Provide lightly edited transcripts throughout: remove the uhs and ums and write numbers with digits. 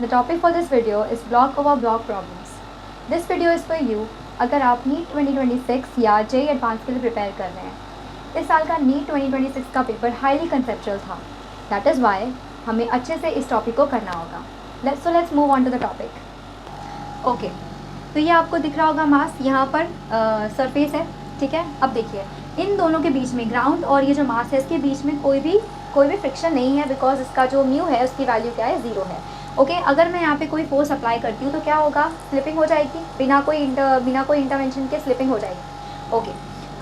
The topic for this video is block over block problems. This video is for you अगर आप NEET 2026 या JEE advance के लिए prepare कर रहे हैं। इस साल का नीट 2026 का पेपर हाईली कंसेप्चुअल था। दैट इज़ वाई हमें अच्छे से इस टॉपिक को करना होगा। Let's move on to the topic. Okay, तो ये आपको दिख रहा होगा मास, यहाँ पर सरफेस है, ठीक है। अब देखिए इन दोनों के बीच में, ग्राउंड और ये जो मास है, इसके बीच में कोई भी फ्रिक्शन नहीं है, बिकॉज इसका जो म्यू है उसकी वैल्यू क्या है, 0 है। ओके, अगर मैं यहाँ पे कोई फोर्स अप्लाई करती हूँ तो क्या होगा, स्लिपिंग हो जाएगी, बिना कोई इंटरवेंशन के स्लिपिंग हो जाएगी। ओके,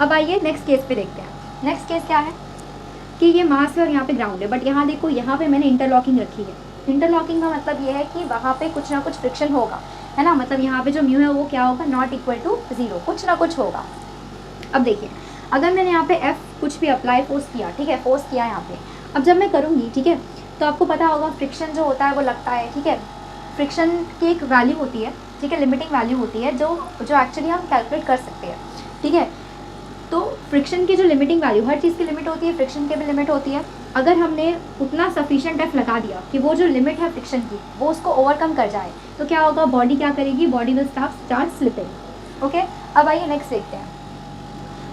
अब आइए नेक्स्ट केस पे देखते हैं। नेक्स्ट केस क्या है कि ये मास है और यहाँ पे ग्राउंड है, बट यहाँ देखो, यहाँ पे मैंने इंटरलॉकिंग रखी है। इंटरलॉकिंग का मतलब ये है कि वहाँ पे कुछ ना कुछ फ्रिक्शन होगा, है ना। मतलब यहाँ पे जो म्यू है वो क्या होगा, नॉट इक्वल टू 0, कुछ ना कुछ होगा। अब देखिए, अगर मैंने यहाँ पे F कुछ भी अप्लाई फोर्स किया, ठीक है, फोर्स किया यहाँ पे, अब जब मैं करूँगी, ठीक है, तो आपको पता होगा फ्रिक्शन जो होता है वो लगता है, ठीक है। फ्रिक्शन की एक वैल्यू होती है, ठीक है, लिमिटिंग वैल्यू होती है जो एक्चुअली हम कैलकुलेट कर सकते हैं, ठीक है। तो फ्रिक्शन की जो लिमिटिंग वैल्यू, हर चीज़ की लिमिट होती है, फ्रिक्शन की भी लिमिट होती है। अगर हमने उतना सफिशिएंट F लगा दिया कि वो जो लिमिट है फ्रिक्शन की वो उसको ओवरकम कर जाए, तो क्या होगा, बॉडी क्या करेगी, body will start slipping. Okay, अब आइए नेक्स्ट देखते हैं।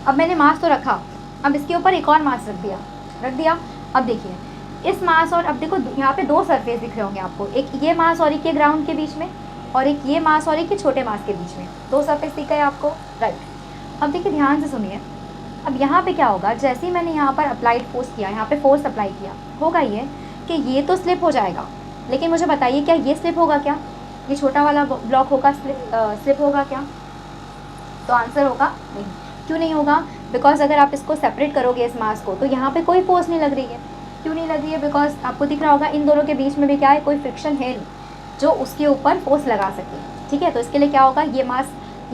अब मैंने मास तो रखा, अब इसके ऊपर एक और मास रख दिया। अब देखिए इस मास और, अब देखो यहाँ पे दो सरफेस दिख रहे होंगे आपको, एक ये मास और एक ये ग्राउंड के बीच में, और एक ये मास और एक ये छोटे मास के बीच में, दो सरफेस दिख गए आपको, राइट। अब देखिए ध्यान से सुनिए, अब यहाँ पे क्या होगा, जैसे ही मैंने यहाँ पर अप्लाइड फोर्स किया, यहाँ पे फोर्स अप्लाई किया, होगा ये कि ये तो स्लिप हो जाएगा, लेकिन मुझे बताइए क्या ये स्लिप होगा, क्या ये छोटा वाला ब्लॉक होगा, स्लिप होगा क्या? तो आंसर होगा नहीं। क्यों नहीं होगा? बिकॉज अगर आप इसको सेपरेट करोगे इस मास को, तो यहाँ पे कोई फोर्स नहीं लग रही है। क्यों नहीं लग रही है? बिकॉज आपको दिख रहा होगा इन दोनों के बीच में भी क्या है, कोई फ्रिक्शन है नहीं जो उसके ऊपर फोर्स लगा सके, ठीक है। तो इसके लिए क्या होगा, ये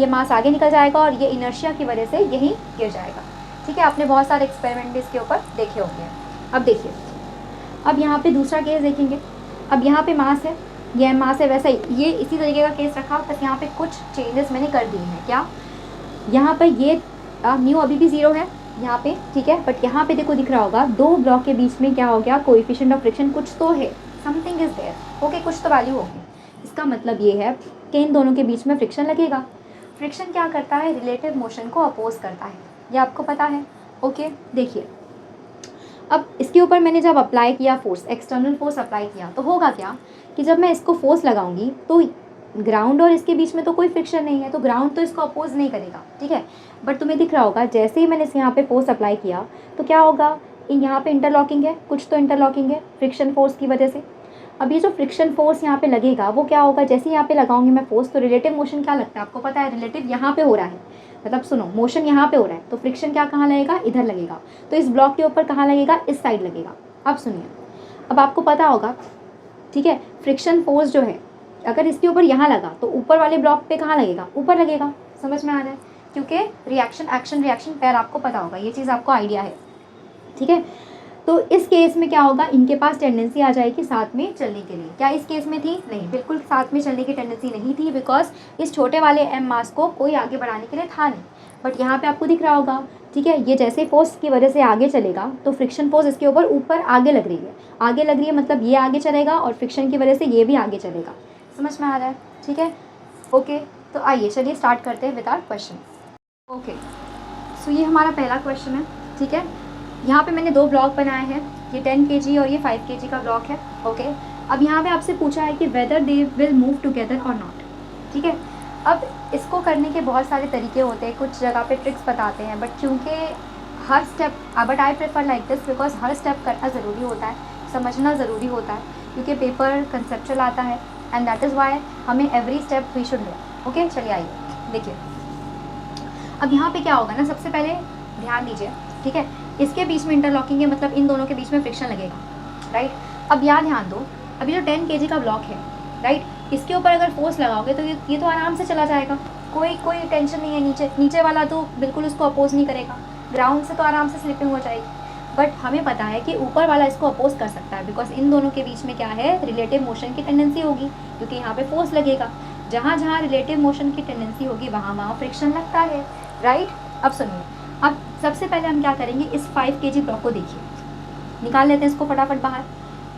मास आगे निकल जाएगा और ये इनर्शिया की वजह से यहीं गिर जाएगा, ठीक है। आपने बहुत सारे एक्सपेरिमेंट भी इसके ऊपर देखे होंगे। अब देखिए, अब यहाँ पे दूसरा केस देखेंगे। अब यहाँ पे मास है, यह मास है, वैसा ही ये इसी तरीके का केस रखा, बस यहाँ पे कुछ चेंजेस मैंने कर दिए हैं। क्या? यहाँ पर ये म्यू अभी भी 0 है यहाँ पे, ठीक है, बट यहाँ पे देखो दिख रहा होगा दो ब्लॉक के बीच में क्या हो गया, कोएफिशिएंट ऑफ फ्रिक्शन कुछ तो है, समथिंग इज देयर। ओके, कुछ तो वैल्यू होगी। इसका मतलब ये है कि इन दोनों के बीच में फ्रिक्शन लगेगा। फ्रिक्शन क्या करता है, रिलेटिव मोशन को अपोज करता है, ये आपको पता है। ओके, देखिए अब इसके ऊपर मैंने जब अप्लाई किया फोर्स, एक्सटर्नल फोर्स अप्लाई किया, तो होगा क्या कि जब मैं इसको फोर्स लगाऊंगी तो ग्राउंड और इसके बीच में तो कोई फ्रिक्शन नहीं है, तो ग्राउंड तो इसको अपोज नहीं करेगा, ठीक है। बट तुम्हें दिख रहा होगा जैसे ही मैंने यहाँ पे फोर्स अप्लाई किया तो क्या होगा, यहाँ पे इंटरलॉकिंग है, कुछ तो इंटरलॉकिंग है फ्रिक्शन फोर्स की वजह से। अब ये जो फ्रिक्शन फोर्स यहाँ पे लगेगा वो क्या होगा, जैसे यहाँ पे लगाऊंगी मैं फोर्स, तो रिलेटिव मोशन क्या लगता है आपको पता है, रिलेटिव यहाँ पे हो रहा है, मतलब सुनो, मोशन यहाँ पे हो रहा है, तो फ्रिक्शन क्या कहाँ लगेगा, इधर लगेगा। तो इस ब्लॉक के ऊपर कहाँ लगेगा, इस साइड लगेगा। अब सुनिए, अब आपको पता होगा, ठीक है, फ्रिक्शन फोर्स जो है अगर इसके ऊपर यहाँ लगा तो ऊपर वाले ब्लॉक पे कहाँ लगेगा, ऊपर लगेगा। समझ में आ रहा है? क्योंकि रिएक्शन एक्शन रिएक्शन पैर आपको पता होगा, ये चीज़ आपको आइडिया है, ठीक है। तो इस केस में क्या होगा, इनके पास टेंडेंसी आ जाएगी साथ में चलने के लिए। क्या इस केस में थी? नहीं, बिल्कुल साथ में चलने की टेंडेंसी नहीं थी, बिकॉज इस छोटे वाले एम मास को कोई आगे बढ़ाने के लिए था नहीं। बट यहाँ पे आपको दिख रहा होगा, ठीक है, ये जैसे फोर्स की वजह से आगे चलेगा तो फ्रिक्शन फोर्स इसके ऊपर आगे लग रही है, आगे लग रही है, मतलब ये आगे चलेगा और फ्रिक्शन की वजह से ये भी आगे चलेगा। समझ में आ रहा है? ठीक है, ओके। तो आइए चलिए स्टार्ट करते हैं विद आवर क्वेश्चन। ओके, सो ये हमारा पहला क्वेश्चन है, ठीक है। यहाँ पे मैंने दो ब्लॉक बनाए हैं, ये 10 kg और ये 5 kg का ब्लॉक है। ओके, अब यहाँ पे आपसे पूछा है कि whether they will move together और नॉट, ठीक है। अब इसको करने के बहुत सारे तरीके होते हैं, कुछ जगह पे ट्रिक्स बताते हैं, बट चूँकि हर step, but I prefer like this because हर स्टेप करना ज़रूरी होता है, समझना ज़रूरी होता है, क्योंकि पेपर कंसेप्चुअल आता है, एंड दैट इज़ वाई हमें every step we should know. Okay, चलिए आइए देखिए। अब यहाँ पे क्या होगा ना, सबसे पहले ध्यान दीजिए, ठीक है, इसके बीच में इंटरलॉकिंग है, मतलब इन दोनों के बीच में फ्रिक्शन लगेगा, राइट। अब यहाँ ध्यान दो, अभी जो 10 kg का ब्लॉक है, राइट, इसके ऊपर अगर फोर्स लगाओगे तो ये तो आराम से चला जाएगा, कोई टेंशन नहीं है। नीचे वाला तो बिल्कुल उसको अपोज नहीं करेगा, ग्राउंड से तो आराम से स्लिपिंग हो जाएगी। बट हमें पता है कि ऊपर वाला इसको अपोज कर सकता है, बिकॉज इन दोनों के बीच में क्या है, रिलेटिव मोशन की टेंडेंसी होगी, क्योंकि यहाँ पे फोर्स लगेगा। जहाँ जहाँ रिलेटिव मोशन की टेंडेंसी होगी वहाँ फ्रिक्शन लगता है, राइट। अब सुनिए, अब सबसे पहले हम क्या करेंगे, इस 5 kg ब्लॉक को देखिए, निकाल लेते हैं इसको फटाफट बाहर।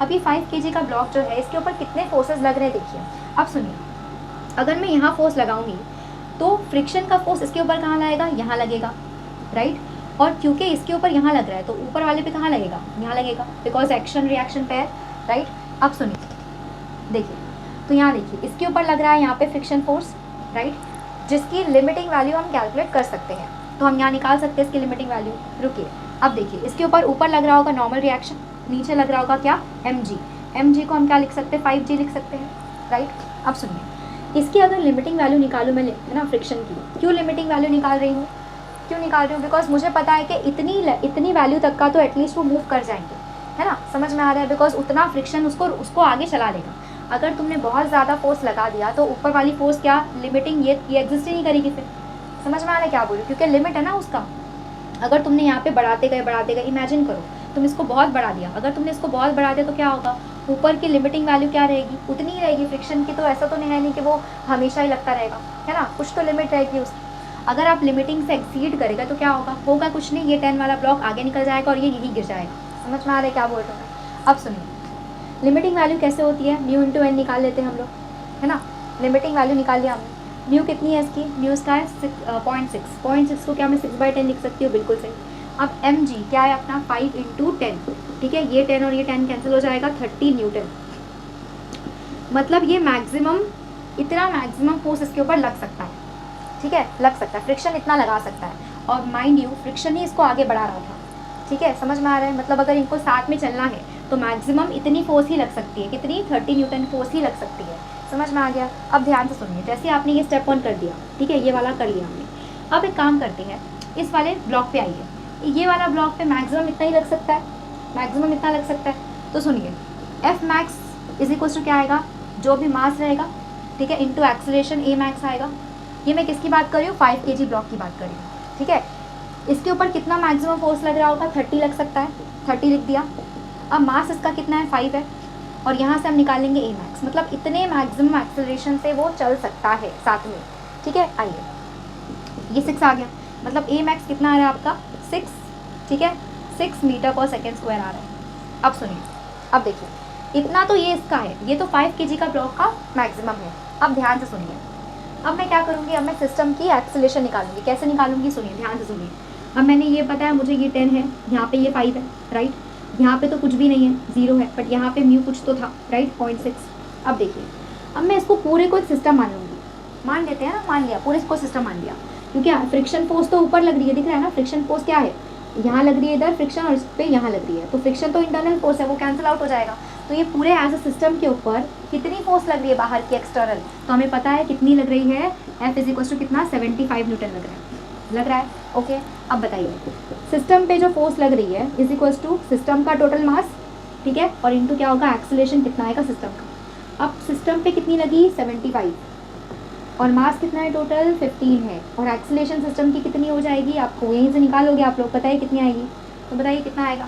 अभी 5 kg का ब्लॉक जो है इसके ऊपर कितने फोर्सेस लग रहे हैं देखिए। अब सुनिए, अगर मैं यहाँ फोर्स लगाऊंगी तो फ्रिक्शन का फोर्स इसके ऊपर कहाँ लगेगा, यहाँ लगेगा, राइट। और क्योंकि इसके ऊपर यहाँ लग रहा है तो ऊपर वाले पे कहाँ लगेगा, यहाँ लगेगा, बिकॉज एक्शन रिएक्शन पे है, राइट। अब सुनिए, देखिए तो यहाँ देखिए इसके ऊपर लग रहा है यहाँ पे फ्रिक्शन फोर्स, राइट, जिसकी लिमिटिंग वैल्यू हम कैलकुलेट कर सकते हैं। तो हम यहाँ निकाल सकते हैं इसकी लिमिटिंग वैल्यू। रुकिए, अब देखिए इसके ऊपर लग रहा होगा नॉर्मल रिएक्शन, नीचे लग रहा होगा क्या, mg को हम क्या लिख सकते हैं, 5g लिख सकते हैं, राइट। अब सुनिए, इसकी अगर लिमिटिंग वैल्यू निकालूँ मैं, है ना, फ्रिक्शन की, क्यों लिमिटिंग वैल्यू निकाल रही हूँ, बिकॉज मुझे पता है कि इतनी वैल्यू तक का तो एटलीस्ट वो मूव कर जाएंगे, है ना, समझ में आ रहा है, बिकॉज उतना फ्रिक्शन उसको आगे चला लेगा। अगर तुमने बहुत ज़्यादा फोर्स लगा दिया तो ऊपर वाली फोर्स क्या, लिमिटिंग, ये एग्जिस्ट ही नहीं करेगी फिर। समझ में आ रहा है क्या बोल रही हूँ, क्योंकि लिमिट है ना उसका। अगर तुमने यहाँ पे बढ़ाते गए, इमेजिन करो तुम इसको बहुत बढ़ा दिया, अगर तुमने इसको बहुत बढ़ा दिया तो क्या होगा, ऊपर की लिमिटिंग वैल्यू क्या रहेगी, उतनी ही रहेगी फ्रिक्शन की। तो ऐसा तो नहीं है नहीं कि वो हमेशा ही लगता रहेगा, है ना, कुछ तो लिमिट रहेगी उसकी। अगर आप लिमिटिंग से एक्सीड करेगा तो क्या होगा कुछ नहीं, ये 10 वाला ब्लॉक आगे निकल जाएगा और ये यही गिर जाएगा। समझ में आ रहा है क्या बोल रहा हूँ। अब सुनिए, लिमिटिंग वैल्यू कैसे होती है, म्यू इंटू एन निकाल लेते हैं हम लोग, है ना। लिमिटिंग वैल्यू निकाल लिया हमने, म्यू कितनी है इसकी, म्यू इसका है 0.6 को क्या मैं 6/10 लिख सकती हूँ, बिल्कुल सही। अब एम जी क्या है अपना 5 × 10, ठीक है, ये 10 और ये 10 कैंसिल हो जाएगा, 30 न्यूटन। मतलब ये इतना मैक्सिमम फोर्स इसके ऊपर लग सकता है, ठीक है, लग सकता है, फ्रिक्शन इतना लगा सकता है। और माइंड यू फ्रिक्शन ही इसको आगे बढ़ा रहा था, ठीक है, समझ में आ रहा है। मतलब अगर इनको साथ में चलना है तो मैक्सिमम इतनी फोर्स ही लग सकती है, कितनी, 30 न्यूटन फोर्स ही लग सकती है। समझ में आ गया। अब ध्यान से सुनिए, जैसे आपने ये स्टेप 1 कर दिया, ठीक है, ये वाला कर लिया हमने। अब एक काम करते हैं, इस वाले ब्लॉक पे आइए, ये वाला ब्लॉक पे मैक्सिमम इतना ही लग सकता है, मैक्सिमम इतना लग सकता है। तो सुनिए, F max is equal to क्या आएगा, जो भी मास रहेगा, ठीक है, इंटू एक्सेलरेशन ए मैक्स आएगा। ये मैं किसकी बात कर रही हूँ, 5 kg ब्लॉक की बात कर रही हूँ, ठीक है। इसके ऊपर कितना मैक्सिमम फोर्स लग रहा होगा, 30 लग सकता है, 30 लिख दिया। अब मास इसका कितना है, 5 है, और यहाँ से हम निकालेंगे ए मैक्स, मतलब इतने मैक्सिमम एक्सेलरेशन से वो चल सकता है साथ में, ठीक है। आइए, ये 6 आ गया, मतलब ए मैक्स कितना आ रहा है आपका 6, ठीक है, 6 मीटर/सेकेंड स्क्वायर आ रहा है। अब सुनिए, अब देखिए, इतना तो ये इसका है, ये तो 5 kg का ब्लॉक का मैक्सिमम है। अब ध्यान से सुनिए, अब मैं क्या करूँगी, अब मैं सिस्टम की एक्सेलरेशन निकालूंगी। कैसे निकालूंगी, सुनिए, ध्यान से सुनिए। अब मैंने ये पता है मुझे, ये 10 है, यहाँ पे ये 5 है, राइट, यहाँ पे तो कुछ भी नहीं है, 0 है, बट यहाँ पे म्यू कुछ तो था, राइट, 0.6। अब देखिए, अब मैं इसको पूरे को एक सिस्टम मान लूँगी, मान लेते हैं ना, मान लिया, पूरे को सिस्टम मान लिया, क्योंकि फ्रिक्शन फोर्स तो ऊपर लग रही है, दिख रहा है ना, फ्रिक्शन फोर्स क्या है, यहाँ लग रही है इधर फ्रिक्शन, और इस पर यहाँ लग रही है, तो फ्रिक्शन तो इंटरनल फोर्स है, वो कैंसिल आउट हो जाएगा। तो ये पूरे एज अ सिस्टम के ऊपर कितनी फोर्स लग रही है बाहर की, एक्सटर्नल, तो हमें पता है कितनी लग रही है, एफ इज इक्वल टू कितना, 75 न्यूटन लग रहा है, ओके। अब बताइए, सिस्टम पे जो फोर्स लग रही है इज इक्वल टू सिस्टम का टोटल मास, ठीक है, और इनटू क्या होगा, एक्सेलरेशन कितना आएगा सिस्टम का। अब सिस्टम पे कितनी लगी, 75, और मास कितना है टोटल, 15 है, और एक्सेलरेशन सिस्टम की कितनी हो जाएगी, आपको यहीं से निकालोगे आप लोग, पता है कितनी आएगी, तो बताइए कितना आएगा,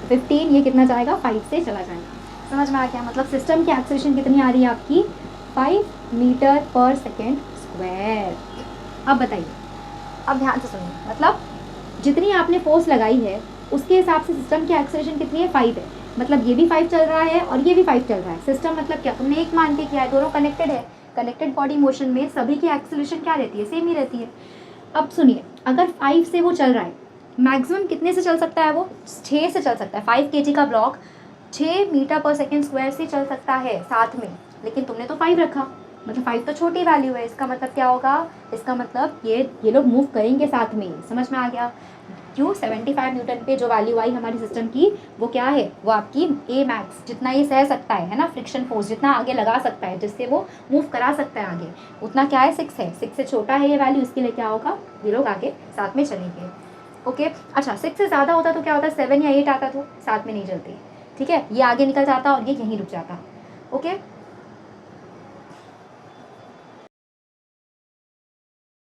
15, ये कितना जाएगा, 5 से चला जाएगा। समझ में आ गया, मतलब सिस्टम की एक्सेलरेशन कितनी आ रही है आपकी, 5 मीटर/सेकेंड स्क्वायर। अब बताइए, अब ध्यान से सुनिए, मतलब जितनी आपने फोर्स लगाई है उसके हिसाब से सिस्टम की एक्सेलरेशन कितनी है, 5 है, मतलब ये भी 5 चल रहा है और ये भी 5 चल रहा है। सिस्टम मतलब क्या, तुमने एक मान के किया है, दोनों कनेक्टेड है, कनेक्टेड बॉडी मोशन में सभी की एक्सेलरेशन क्या रहती है, सेम ही रहती है। अब सुनिए, अगर 5 से वो चल रहा है, मैक्सिमम कितने से चल सकता है वो, 6 से चल सकता है। 5 kg का ब्लॉक 6 मीटर/सेकेंड स्क्वायर से चल सकता है साथ में, लेकिन तुमने तो 5 रखा, मतलब 5 तो छोटी वैल्यू है, इसका मतलब क्या होगा, इसका मतलब ये लोग मूव करेंगे साथ में। समझ में आ गया, क्यों, 75 न्यूटन पे जो वैल्यू आई हमारी सिस्टम की, वो क्या है, वो आपकी ए मैक्स, जितना ये सह सकता है ना, फ्रिक्शन फोर्स जितना आगे लगा सकता है, जिससे वो मूव करा सकता है आगे, उतना क्या है, 6 है, 6 से छोटा है ये वैल्यू, इसके लिए क्या होगा, ये लोग आगे साथ में चलेंगे, ओके। अच्छा, 6 से ज़्यादा होता तो क्या होता, 7 या 8 आता तो साथ में नहीं चलते, ठीक है, ये आगे निकल जाता और ये यहीं रुक जाता, ओके।